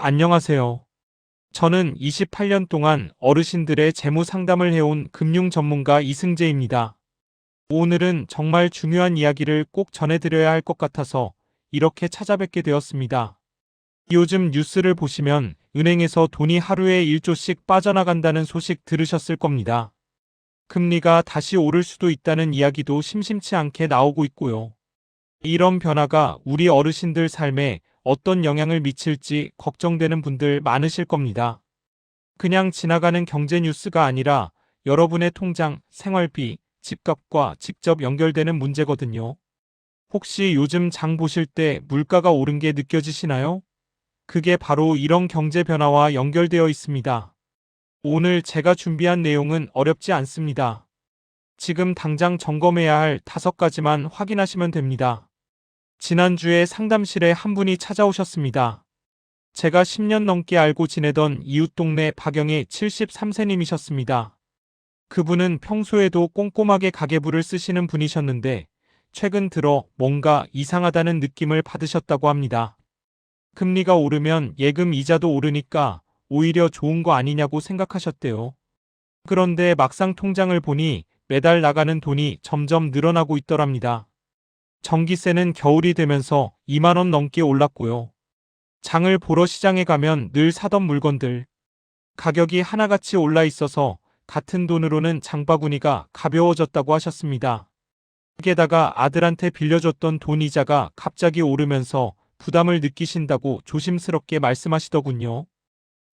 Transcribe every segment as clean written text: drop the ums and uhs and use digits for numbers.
안녕하세요. 저는 28년 동안 어르신들의 재무 상담을 해온 금융 전문가 이승재입니다. 오늘은 정말 중요한 이야기를 꼭 전해드려야 할 것 같아서 이렇게 찾아뵙게 되었습니다. 요즘 뉴스를 보시면 은행에서 돈이 하루에 1조씩 빠져나간다는 소식 들으셨을 겁니다. 금리가 다시 오를 수도 있다는 이야기도 심심치 않게 나오고 있고요. 이런 변화가 우리 어르신들 삶에 어떤 영향을 미칠지 걱정되는 분들 많으실 겁니다. 그냥 지나가는 경제 뉴스가 아니라 여러분의 통장, 생활비, 집값과 직접 연결되는 문제거든요. 혹시 요즘 장 보실 때 물가가 오른 게 느껴지시나요? 그게 바로 이런 경제 변화와 연결되어 있습니다. 오늘 제가 준비한 내용은 어렵지 않습니다. 지금 당장 점검해야 할 5가지만 확인하시면 됩니다. 지난주에 상담실에 한 분이 찾아오셨습니다. 제가 10년 넘게 알고 지내던 이웃 동네 박영희 73세님이셨습니다. 그분은 평소에도 꼼꼼하게 가계부를 쓰시는 분이셨는데 최근 들어 뭔가 이상하다는 느낌을 받으셨다고 합니다. 금리가 오르면 예금 이자도 오르니까 오히려 좋은 거 아니냐고 생각하셨대요. 그런데 막상 통장을 보니 매달 나가는 돈이 점점 늘어나고 있더랍니다. 전기세는 겨울이 되면서 2만 원 넘게 올랐고요. 장을 보러 시장에 가면 늘 사던 물건들, 가격이 하나같이 올라 있어서 같은 돈으로는 장바구니가 가벼워졌다고 하셨습니다. 게다가 아들한테 빌려줬던 돈 이자가 갑자기 오르면서 부담을 느끼신다고 조심스럽게 말씀하시더군요.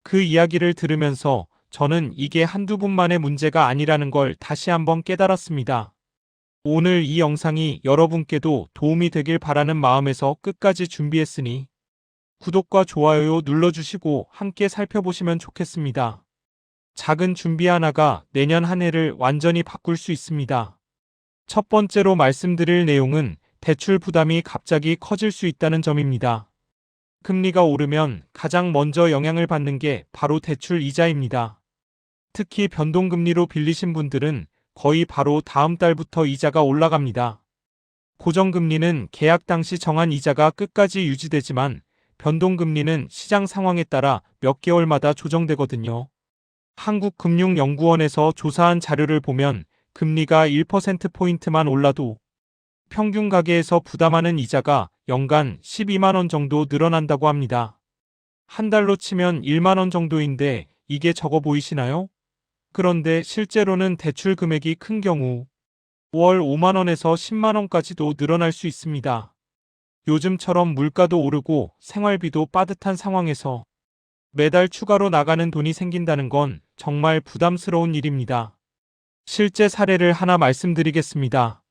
그 이야기를 들으면서 저는 이게 한두 분만의 문제가 아니라는 걸 다시 한번 깨달았습니다. 오늘 이 영상이 여러분께도 도움이 되길 바라는 마음에서 끝까지 준비했으니 구독과 좋아요 눌러주시고 함께 살펴보시면 좋겠습니다. 작은 준비 하나가 내년 한 해를 완전히 바꿀 수 있습니다. 첫 번째로 말씀드릴 내용은 대출 부담이 갑자기 커질 수 있다는 점입니다. 금리가 오르면 가장 먼저 영향을 받는 게 바로 대출 이자입니다. 특히 변동금리로 빌리신 분들은 거의 바로 다음 달부터 이자가 올라갑니다. 고정금리는 계약 당시 정한 이자가 끝까지 유지되지만 변동금리는 시장 상황에 따라 몇 개월마다 조정되거든요. 한국금융연구원에서 조사한 자료를 보면 금리가 1%포인트만 올라도 평균 가계에서 부담하는 이자가 연간 12만 원 정도 늘어난다고 합니다. 한 달로 치면 1만 원 정도인데 이게 적어 보이시나요? 그런데 실제로는 대출 금액이 큰 경우 월 5만 원에서 10만 원까지도 늘어날 수 있습니다. 요즘처럼 물가도 오르고 생활비도 빠듯한 상황에서 매달 추가로 나가는 돈이 생긴다는 건 정말 부담스러운 일입니다. 실제 사례를 하나 말씀드리겠습니다.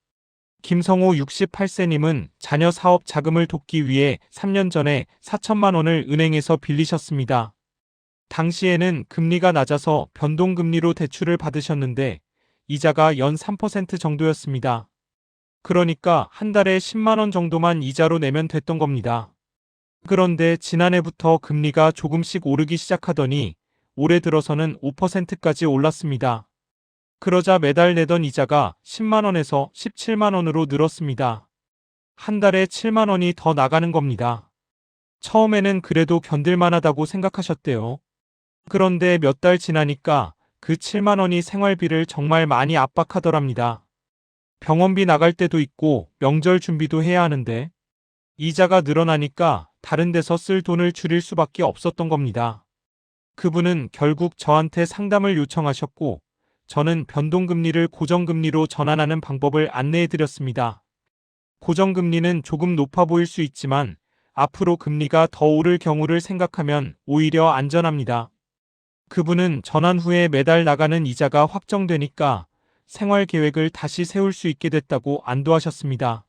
김성호 68세님은 자녀 사업 자금을 돕기 위해 3년 전에 4천만 원을 은행에서 빌리셨습니다. 당시에는 금리가 낮아서 변동금리로 대출을 받으셨는데 이자가 연 3% 정도였습니다. 그러니까 한 달에 10만 원 정도만 이자로 내면 됐던 겁니다. 그런데 지난해부터 금리가 조금씩 오르기 시작하더니 올해 들어서는 5%까지 올랐습니다. 그러자 매달 내던 이자가 10만 원에서 17만 원으로 늘었습니다. 한 달에 7만 원이 더 나가는 겁니다. 처음에는 그래도 견딜만하다고 생각하셨대요. 그런데 몇 달 지나니까 그 7만 원이 생활비를 정말 많이 압박하더랍니다. 병원비 나갈 때도 있고 명절 준비도 해야 하는데 이자가 늘어나니까 다른 데서 쓸 돈을 줄일 수밖에 없었던 겁니다. 그분은 결국 저한테 상담을 요청하셨고 저는 변동금리를 고정금리로 전환하는 방법을 안내해드렸습니다. 고정금리는 조금 높아 보일 수 있지만 앞으로 금리가 더 오를 경우를 생각하면 오히려 안전합니다. 그분은 전환 후에 매달 나가는 이자가 확정되니까 생활 계획을 다시 세울 수 있게 됐다고 안도하셨습니다.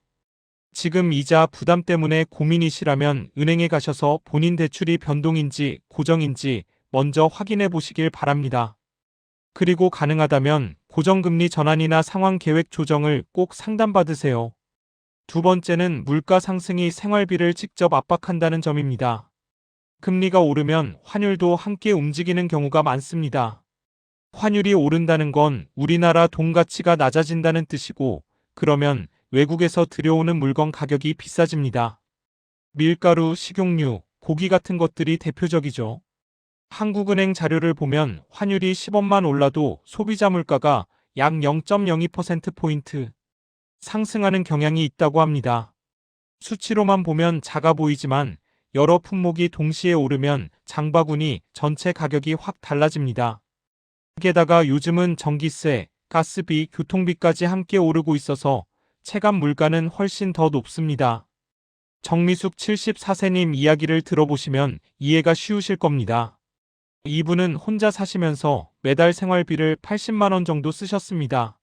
지금 이자 부담 때문에 고민이시라면 은행에 가셔서 본인 대출이 변동인지 고정인지 먼저 확인해 보시길 바랍니다. 그리고 가능하다면 고정금리 전환이나 상환 계획 조정을 꼭 상담받으세요. 두 번째는 물가 상승이 생활비를 직접 압박한다는 점입니다. 금리가 오르면 환율도 함께 움직이는 경우가 많습니다. 환율이 오른다는 건 우리나라 돈 가치가 낮아진다는 뜻이고, 그러면 외국에서 들여오는 물건 가격이 비싸집니다. 밀가루, 식용유, 고기 같은 것들이 대표적이죠. 한국은행 자료를 보면 환율이 10원만 올라도 소비자 물가가 약 0.02%포인트 상승하는 경향이 있다고 합니다. 수치로만 보면 작아 보이지만 여러 품목이 동시에 오르면 장바구니 전체 가격이 확 달라집니다. 게다가 요즘은 전기세, 가스비, 교통비까지 함께 오르고 있어서 체감 물가는 훨씬 더 높습니다. 정미숙 74세님 이야기를 들어보시면 이해가 쉬우실 겁니다. 이분은 혼자 사시면서 매달 생활비를 80만 원 정도 쓰셨습니다.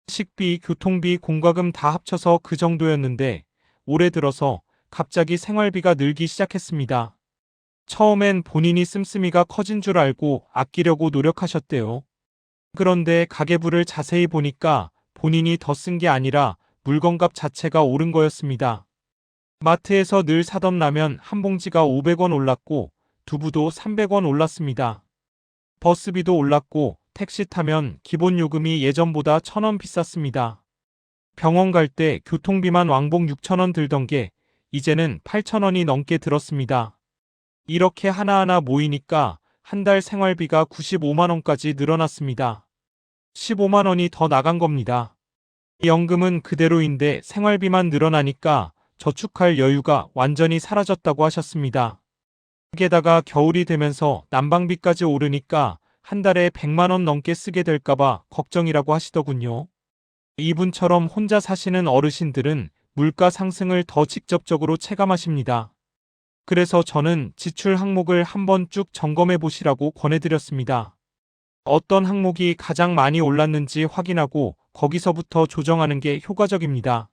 식비, 교통비, 공과금 다 합쳐서 그 정도였는데 올해 들어서 갑자기 생활비가 늘기 시작했습니다. 처음엔 본인이 씀씀이가 커진 줄 알고 아끼려고 노력하셨대요. 그런데 가계부를 자세히 보니까 본인이 더 쓴 게 아니라 물건값 자체가 오른 거였습니다. 마트에서 늘 사던 라면 한 봉지가 500원 올랐고 두부도 300원 올랐습니다. 버스비도 올랐고 택시 타면 기본 요금이 예전보다 1,000원 비쌌습니다. 병원 갈 때 교통비만 왕복 6,000원 들던 게 이제는 8,000원이 넘게 들었습니다. 이렇게 하나하나 모이니까 한 달 생활비가 95만 원까지 늘어났습니다. 15만 원이 더 나간 겁니다. 연금은 그대로인데 생활비만 늘어나니까 저축할 여유가 완전히 사라졌다고 하셨습니다. 게다가 겨울이 되면서 난방비까지 오르니까 한 달에 100만 원 넘게 쓰게 될까봐 걱정이라고 하시더군요. 이분처럼 혼자 사시는 어르신들은 물가 상승을 더 직접적으로 체감하십니다. 그래서 저는 지출 항목을 한번 쭉 점검해 보시라고 권해드렸습니다. 어떤 항목이 가장 많이 올랐는지 확인하고 거기서부터 조정하는 게 효과적입니다.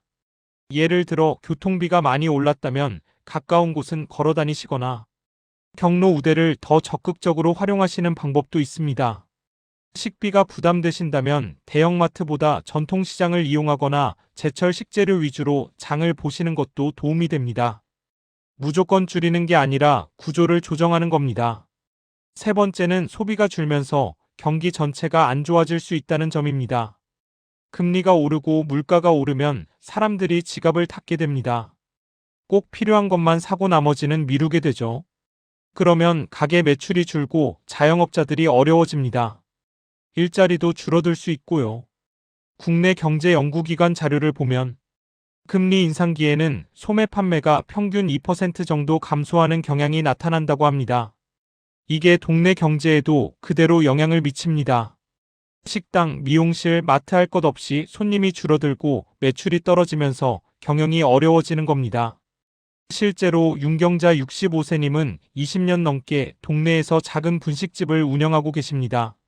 예를 들어 교통비가 많이 올랐다면 가까운 곳은 걸어 다니시거나 경로 우대를 더 적극적으로 활용하시는 방법도 있습니다. 식비가 부담되신다면 대형마트보다 전통시장을 이용하거나 제철 식재료 위주로 장을 보시는 것도 도움이 됩니다. 무조건 줄이는 게 아니라 구조를 조정하는 겁니다. 세 번째는 소비가 줄면서 경기 전체가 안 좋아질 수 있다는 점입니다. 금리가 오르고 물가가 오르면 사람들이 지갑을 닫게 됩니다. 꼭 필요한 것만 사고 나머지는 미루게 되죠. 그러면 가게 매출이 줄고 자영업자들이 어려워집니다. 일자리도 줄어들 수 있고요. 국내 경제연구기관 자료를 보면 금리 인상기에는 소매 판매가 평균 2% 정도 감소하는 경향이 나타난다고 합니다. 이게 동네 경제에도 그대로 영향을 미칩니다. 식당, 미용실, 마트 할 것 없이 손님이 줄어들고 매출이 떨어지면서 경영이 어려워지는 겁니다. 실제로 윤경자 65세님은 20년 넘게 동네에서 작은 분식집을 운영하고 계십니다.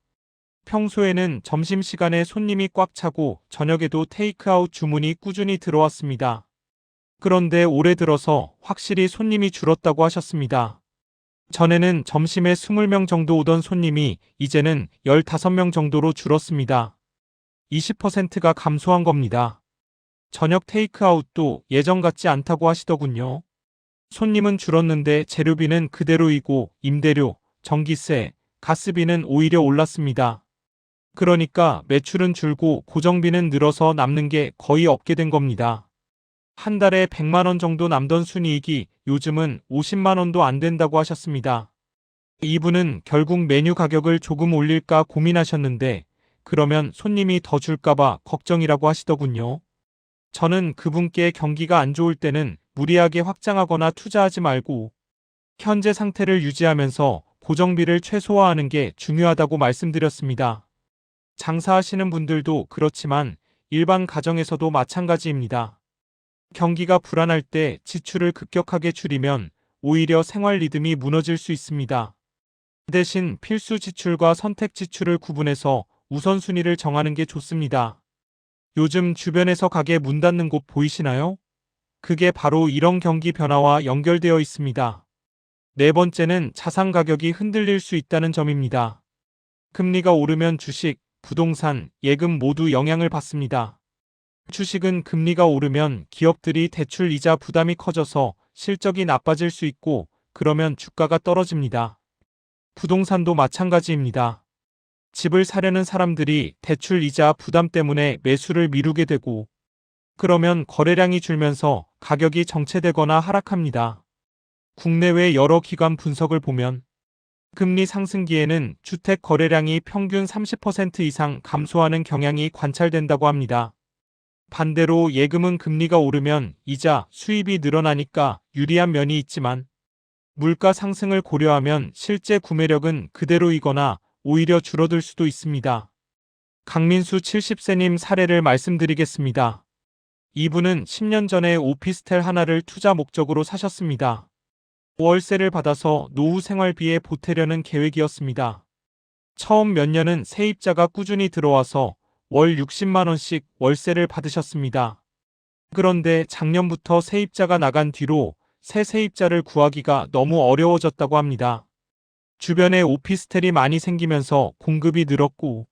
평소에는 점심시간에 손님이 꽉 차고 저녁에도 테이크아웃 주문이 꾸준히 들어왔습니다. 그런데 올해 들어서 확실히 손님이 줄었다고 하셨습니다. 전에는 점심에 20명 정도 오던 손님이 이제는 15명 정도로 줄었습니다. 20%가 감소한 겁니다. 저녁 테이크아웃도 예전 같지 않다고 하시더군요. 손님은 줄었는데 재료비는 그대로이고 임대료, 전기세, 가스비는 오히려 올랐습니다. 그러니까 매출은 줄고 고정비는 늘어서 남는 게 거의 없게 된 겁니다. 한 달에 100만 원 정도 남던 순이익이 요즘은 50만 원도 안 된다고 하셨습니다. 이분은 결국 메뉴 가격을 조금 올릴까 고민하셨는데 그러면 손님이 더 줄까봐 걱정이라고 하시더군요. 저는 그분께 경기가 안 좋을 때는 무리하게 확장하거나 투자하지 말고 현재 상태를 유지하면서 고정비를 최소화하는 게 중요하다고 말씀드렸습니다. 장사하시는 분들도 그렇지만 일반 가정에서도 마찬가지입니다. 경기가 불안할 때 지출을 급격하게 줄이면 오히려 생활 리듬이 무너질 수 있습니다. 대신 필수 지출과 선택 지출을 구분해서 우선순위를 정하는 게 좋습니다. 요즘 주변에서 가게 문 닫는 곳 보이시나요? 그게 바로 이런 경기 변화와 연결되어 있습니다. 네 번째는 자산 가격이 흔들릴 수 있다는 점입니다. 금리가 오르면 주식, 부동산, 예금 모두 영향을 받습니다. 주식은 금리가 오르면 기업들이 대출 이자 부담이 커져서 실적이 나빠질 수 있고 그러면 주가가 떨어집니다. 부동산도 마찬가지입니다. 집을 사려는 사람들이 대출 이자 부담 때문에 매수를 미루게 되고 그러면 거래량이 줄면서 가격이 정체되거나 하락합니다. 국내외 여러 기관 분석을 보면 금리 상승기에는 주택 거래량이 평균 30% 이상 감소하는 경향이 관찰된다고 합니다. 반대로 예금은 금리가 오르면 이자, 수입이 늘어나니까 유리한 면이 있지만 물가 상승을 고려하면 실제 구매력은 그대로이거나 오히려 줄어들 수도 있습니다. 강민수 70세님 사례를 말씀드리겠습니다. 이분은 10년 전에 오피스텔 하나를 투자 목적으로 사셨습니다. 월세를 받아서 노후 생활비에 보태려는 계획이었습니다. 처음 몇 년은 세입자가 꾸준히 들어와서 월 60만 원씩 월세를 받으셨습니다. 그런데 작년부터 세입자가 나간 뒤로 새 세입자를 구하기가 너무 어려워졌다고 합니다. 주변에 오피스텔이 많이 생기면서 공급이 늘었고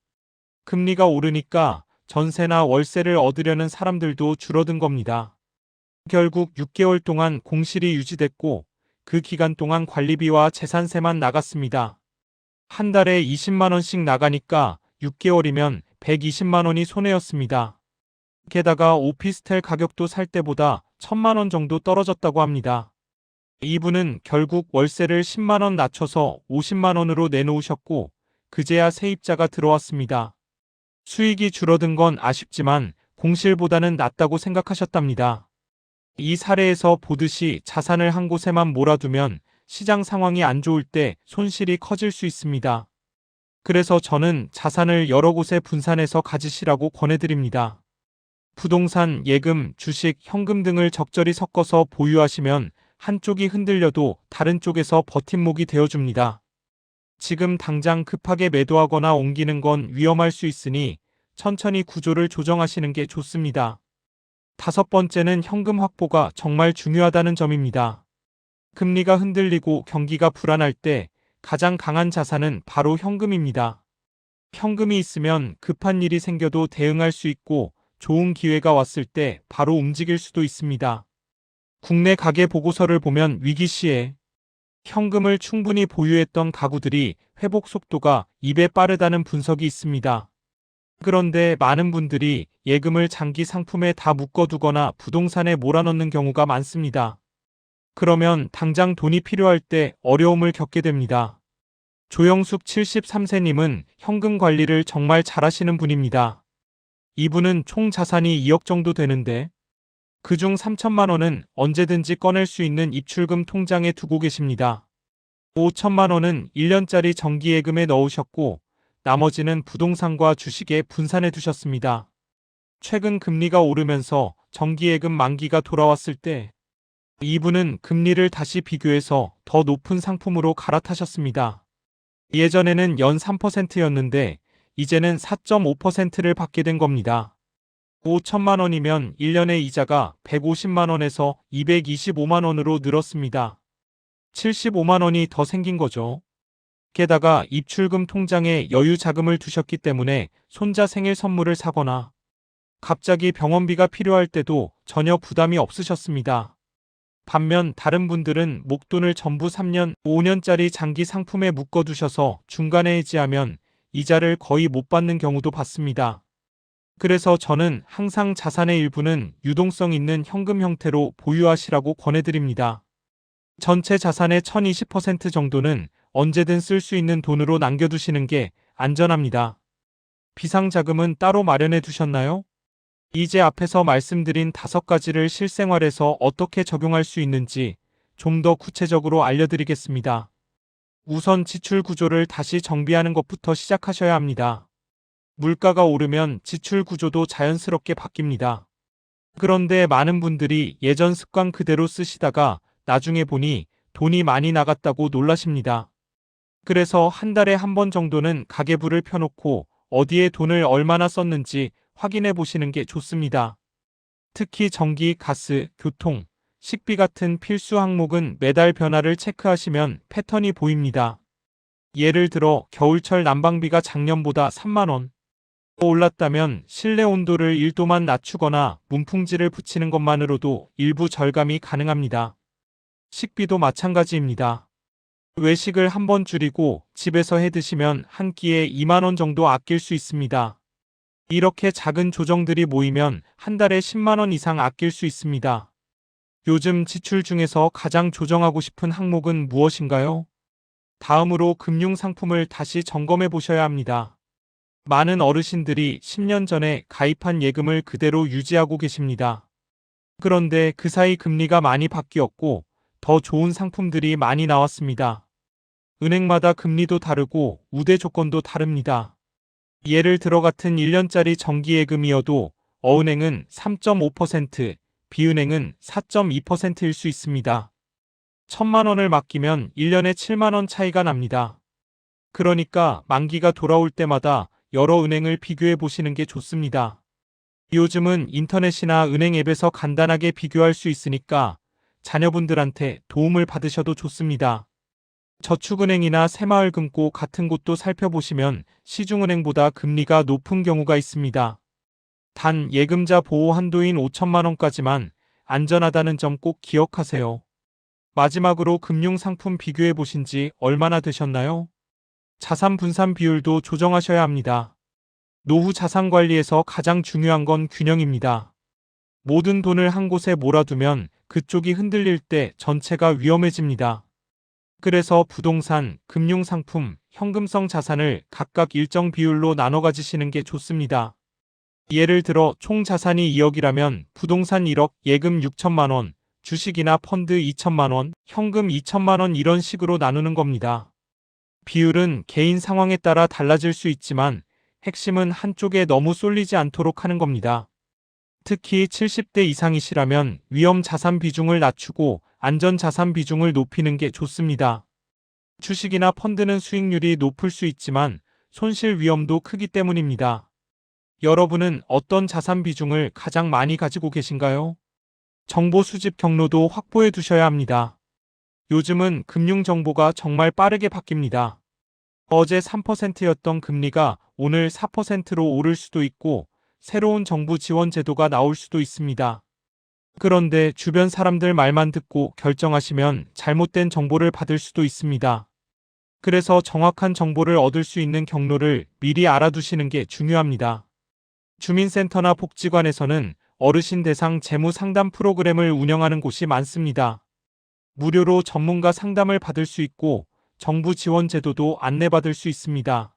금리가 오르니까 전세나 월세를 얻으려는 사람들도 줄어든 겁니다. 결국 6개월 동안 공실이 유지됐고 그 기간 동안 관리비와 재산세만 나갔습니다. 한 달에 20만 원씩 나가니까 6개월이면 120만 원이 손해였습니다. 게다가 오피스텔 가격도 살 때보다 1,000만 원 정도 떨어졌다고 합니다. 이분은 결국 월세를 10만 원 낮춰서 50만 원으로 내놓으셨고 그제야 세입자가 들어왔습니다. 수익이 줄어든 건 아쉽지만 공실보다는 낫다고 생각하셨답니다. 이 사례에서 보듯이 자산을 한 곳에만 몰아두면 시장 상황이 안 좋을 때 손실이 커질 수 있습니다. 그래서 저는 자산을 여러 곳에 분산해서 가지시라고 권해드립니다. 부동산, 예금, 주식, 현금 등을 적절히 섞어서 보유하시면 한쪽이 흔들려도 다른 쪽에서 버팀목이 되어줍니다. 지금 당장 급하게 매도하거나 옮기는 건 위험할 수 있으니 천천히 구조를 조정하시는 게 좋습니다. 다섯 번째는 현금 확보가 정말 중요하다는 점입니다. 금리가 흔들리고 경기가 불안할 때 가장 강한 자산은 바로 현금입니다. 현금이 있으면 급한 일이 생겨도 대응할 수 있고 좋은 기회가 왔을 때 바로 움직일 수도 있습니다. 국내 가계 보고서를 보면 위기 시에 현금을 충분히 보유했던 가구들이 회복 속도가 2배 빠르다는 분석이 있습니다. 그런데 많은 분들이 예금을 장기 상품에 다 묶어두거나 부동산에 몰아넣는 경우가 많습니다. 그러면 당장 돈이 필요할 때 어려움을 겪게 됩니다. 조영숙 73세님은 현금 관리를 정말 잘하시는 분입니다. 이분은 총 자산이 2억 정도 되는데 그중 3천만 원은 언제든지 꺼낼 수 있는 입출금 통장에 두고 계십니다. 5천만 원은 1년짜리 정기예금에 넣으셨고 나머지는 부동산과 주식에 분산해 두셨습니다. 최근 금리가 오르면서 정기예금 만기가 돌아왔을 때 이분은 금리를 다시 비교해서 더 높은 상품으로 갈아타셨습니다. 예전에는 연 3%였는데 이제는 4.5%를 받게 된 겁니다. 5천만 원이면 1년의 이자가 150만 원에서 225만 원으로 늘었습니다. 75만 원이 더 생긴 거죠. 게다가 입출금 통장에 여유 자금을 두셨기 때문에 손자 생일 선물을 사거나 갑자기 병원비가 필요할 때도 전혀 부담이 없으셨습니다. 반면 다른 분들은 목돈을 전부 3년, 5년짜리 장기 상품에 묶어두셔서 중간에 해지하면 이자를 거의 못 받는 경우도 봤습니다. 그래서 저는 항상 자산의 일부는 유동성 있는 현금 형태로 보유하시라고 권해드립니다. 전체 자산의 1020% 정도는 언제든 쓸 수 있는 돈으로 남겨두시는 게 안전합니다. 비상자금은 따로 마련해 두셨나요? 이제 앞에서 말씀드린 5가지를 실생활에서 어떻게 적용할 수 있는지 좀 더 구체적으로 알려드리겠습니다. 우선 지출 구조를 다시 정비하는 것부터 시작하셔야 합니다. 물가가 오르면 지출 구조도 자연스럽게 바뀝니다. 그런데 많은 분들이 예전 습관 그대로 쓰시다가 나중에 보니 돈이 많이 나갔다고 놀라십니다. 그래서 한 달에 한 번 정도는 가계부를 펴놓고 어디에 돈을 얼마나 썼는지 확인해 보시는 게 좋습니다. 특히 전기, 가스, 교통, 식비 같은 필수 항목은 매달 변화를 체크하시면 패턴이 보입니다. 예를 들어 겨울철 난방비가 작년보다 3만 원 올랐다면 실내 온도를 1도만 낮추거나 문풍지를 붙이는 것만으로도 일부 절감이 가능합니다. 식비도 마찬가지입니다. 외식을 한번 줄이고 집에서 해 드시면 한 끼에 2만 원 정도 아낄 수 있습니다. 이렇게 작은 조정들이 모이면 한 달에 10만 원 이상 아낄 수 있습니다. 요즘 지출 중에서 가장 조정하고 싶은 항목은 무엇인가요? 다음으로 금융 상품을 다시 점검해 보셔야 합니다. 많은 어르신들이 10년 전에 가입한 예금을 그대로 유지하고 계십니다. 그런데 그 사이 금리가 많이 바뀌었고 더 좋은 상품들이 많이 나왔습니다. 은행마다 금리도 다르고 우대 조건도 다릅니다. 예를 들어 같은 1년짜리 정기예금이어도 어은행은 3.5%, 비은행은 4.2%일 수 있습니다. 1,000만 원을 맡기면 1년에 7만 원 차이가 납니다. 그러니까 만기가 돌아올 때마다 여러 은행을 비교해 보시는 게 좋습니다. 요즘은 인터넷이나 은행 앱에서 간단하게 비교할 수 있으니까 자녀분들한테 도움을 받으셔도 좋습니다. 저축은행이나 새마을금고 같은 곳도 살펴보시면 시중은행보다 금리가 높은 경우가 있습니다. 단 예금자 보호 한도인 5천만 원까지만 안전하다는 점 꼭 기억하세요. 마지막으로 금융상품 비교해 보신 지 얼마나 되셨나요? 자산 분산 비율도 조정하셔야 합니다. 노후 자산 관리에서 가장 중요한 건 균형입니다. 모든 돈을 한 곳에 몰아두면 그쪽이 흔들릴 때 전체가 위험해집니다. 그래서 부동산, 금융상품, 현금성 자산을 각각 일정 비율로 나눠 가지시는 게 좋습니다. 예를 들어 총 자산이 2억이라면 부동산 1억, 예금 6천만 원, 주식이나 펀드 2천만 원, 현금 2천만 원 이런 식으로 나누는 겁니다. 비율은 개인 상황에 따라 달라질 수 있지만 핵심은 한쪽에 너무 쏠리지 않도록 하는 겁니다. 특히 70대 이상이시라면 위험 자산 비중을 낮추고 안전 자산 비중을 높이는 게 좋습니다. 주식이나 펀드는 수익률이 높을 수 있지만 손실 위험도 크기 때문입니다. 여러분은 어떤 자산 비중을 가장 많이 가지고 계신가요? 정보 수집 경로도 확보해 두셔야 합니다. 요즘은 금융 정보가 정말 빠르게 바뀝니다. 어제 3%였던 금리가 오늘 4%로 오를 수도 있고 새로운 정부 지원 제도가 나올 수도 있습니다. 그런데 주변 사람들 말만 듣고 결정하시면 잘못된 정보를 받을 수도 있습니다. 그래서 정확한 정보를 얻을 수 있는 경로를 미리 알아두시는 게 중요합니다. 주민센터나 복지관에서는 어르신 대상 재무 상담 프로그램을 운영하는 곳이 많습니다. 무료로 전문가 상담을 받을 수 있고 정부 지원 제도도 안내받을 수 있습니다.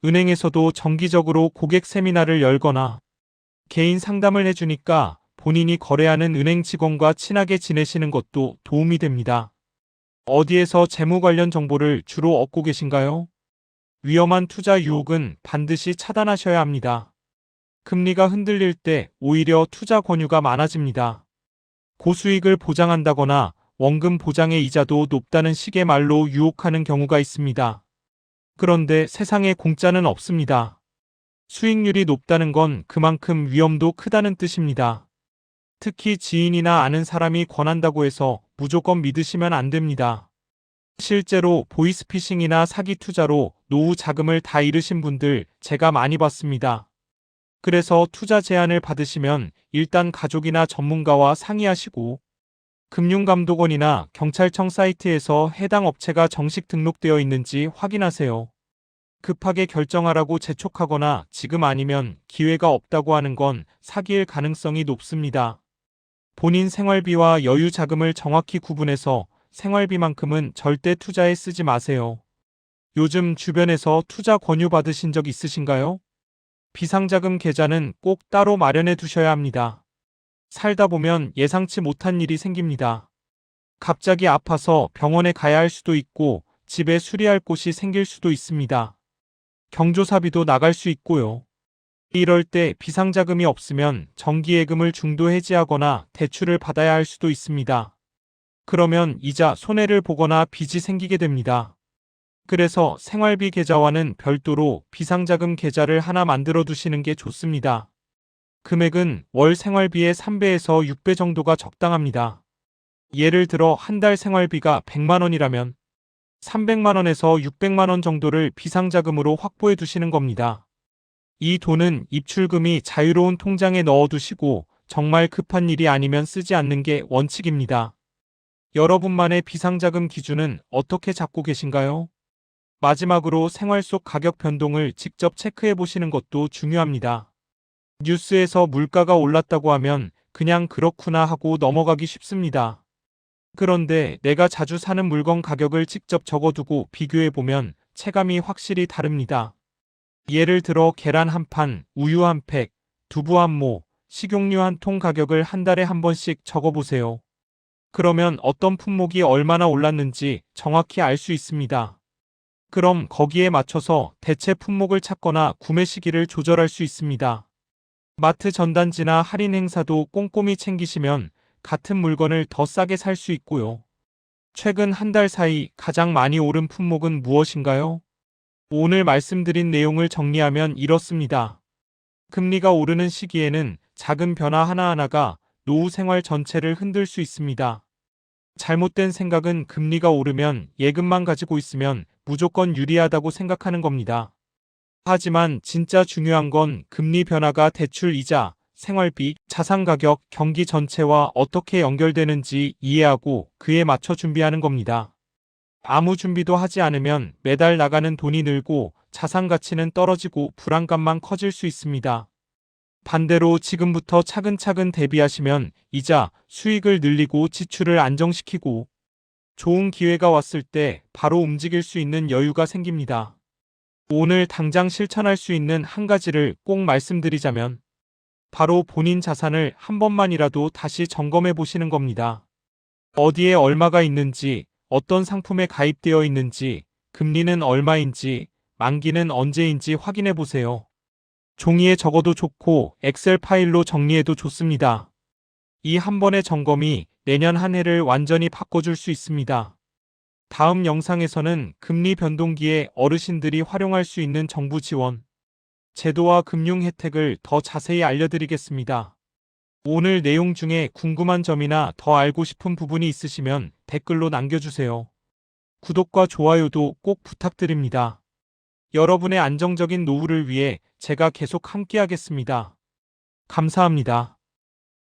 은행에서도 정기적으로 고객 세미나를 열거나 개인 상담을 해주니까 본인이 거래하는 은행 직원과 친하게 지내시는 것도 도움이 됩니다. 어디에서 재무 관련 정보를 주로 얻고 계신가요? 위험한 투자 유혹은 반드시 차단하셔야 합니다. 금리가 흔들릴 때 오히려 투자 권유가 많아집니다. 고수익을 보장한다거나 원금 보장의 이자도 높다는 식의 말로 유혹하는 경우가 있습니다. 그런데 세상에 공짜는 없습니다. 수익률이 높다는 건 그만큼 위험도 크다는 뜻입니다. 특히 지인이나 아는 사람이 권한다고 해서 무조건 믿으시면 안 됩니다. 실제로 보이스피싱이나 사기 투자로 노후 자금을 다 잃으신 분들 제가 많이 봤습니다. 그래서 투자 제안을 받으시면 일단 가족이나 전문가와 상의하시고 금융감독원이나 경찰청 사이트에서 해당 업체가 정식 등록되어 있는지 확인하세요. 급하게 결정하라고 재촉하거나 지금 아니면 기회가 없다고 하는 건 사기일 가능성이 높습니다. 본인 생활비와 여유 자금을 정확히 구분해서 생활비만큼은 절대 투자에 쓰지 마세요. 요즘 주변에서 투자 권유 받으신 적 있으신가요? 비상자금 계좌는 꼭 따로 마련해 두셔야 합니다. 살다 보면 예상치 못한 일이 생깁니다. 갑자기 아파서 병원에 가야 할 수도 있고 집에 수리할 곳이 생길 수도 있습니다. 경조사비도 나갈 수 있고요. 이럴 때 비상자금이 없으면 정기예금을 중도 해지하거나 대출을 받아야 할 수도 있습니다. 그러면 이자 손해를 보거나 빚이 생기게 됩니다. 그래서 생활비 계좌와는 별도로 비상자금 계좌를 하나 만들어 두시는 게 좋습니다. 금액은 월 생활비의 3배에서 6배 정도가 적당합니다. 예를 들어 한 달 생활비가 100만 원이라면 300만 원에서 600만 원 정도를 비상자금으로 확보해 두시는 겁니다. 이 돈은 입출금이 자유로운 통장에 넣어두시고 정말 급한 일이 아니면 쓰지 않는 게 원칙입니다. 여러분만의 비상자금 기준은 어떻게 잡고 계신가요? 마지막으로 생활 속 가격 변동을 직접 체크해 보시는 것도 중요합니다. 뉴스에서 물가가 올랐다고 하면 그냥 그렇구나 하고 넘어가기 쉽습니다. 그런데 내가 자주 사는 물건 가격을 직접 적어두고 비교해보면 체감이 확실히 다릅니다. 예를 들어 계란 한 판, 우유 한 팩, 두부 한 모, 식용유 한 통 가격을 한 달에 한 번씩 적어보세요. 그러면 어떤 품목이 얼마나 올랐는지 정확히 알 수 있습니다. 그럼 거기에 맞춰서 대체 품목을 찾거나 구매 시기를 조절할 수 있습니다. 마트 전단지나 할인 행사도 꼼꼼히 챙기시면 같은 물건을 더 싸게 살 수 있고요. 최근 한 달 사이 가장 많이 오른 품목은 무엇인가요? 오늘 말씀드린 내용을 정리하면 이렇습니다. 금리가 오르는 시기에는 작은 변화 하나하나가 노후 생활 전체를 흔들 수 있습니다. 잘못된 생각은 금리가 오르면 예금만 가지고 있으면 무조건 유리하다고 생각하는 겁니다. 하지만 진짜 중요한 건 금리 변화가 대출 이자, 생활비, 자산 가격, 경기 전체와 어떻게 연결되는지 이해하고 그에 맞춰 준비하는 겁니다. 아무 준비도 하지 않으면 매달 나가는 돈이 늘고 자산 가치는 떨어지고 불안감만 커질 수 있습니다. 반대로 지금부터 차근차근 대비하시면 이자, 수익을 늘리고 지출을 안정시키고 좋은 기회가 왔을 때 바로 움직일 수 있는 여유가 생깁니다. 오늘 당장 실천할 수 있는 한 가지를 꼭 말씀드리자면 바로 본인 자산을 한 번만이라도 다시 점검해 보시는 겁니다. 어디에 얼마가 있는지, 어떤 상품에 가입되어 있는지, 금리는 얼마인지, 만기는 언제인지 확인해 보세요. 종이에 적어도 좋고 엑셀 파일로 정리해도 좋습니다. 이 한 번의 점검이 내년 한 해를 완전히 바꿔줄 수 있습니다. 다음 영상에서는 금리 변동기에 어르신들이 활용할 수 있는 정부 지원, 제도와 금융 혜택을 더 자세히 알려드리겠습니다. 오늘 내용 중에 궁금한 점이나 더 알고 싶은 부분이 있으시면 댓글로 남겨주세요. 구독과 좋아요도 꼭 부탁드립니다. 여러분의 안정적인 노후를 위해 제가 계속 함께하겠습니다. 감사합니다.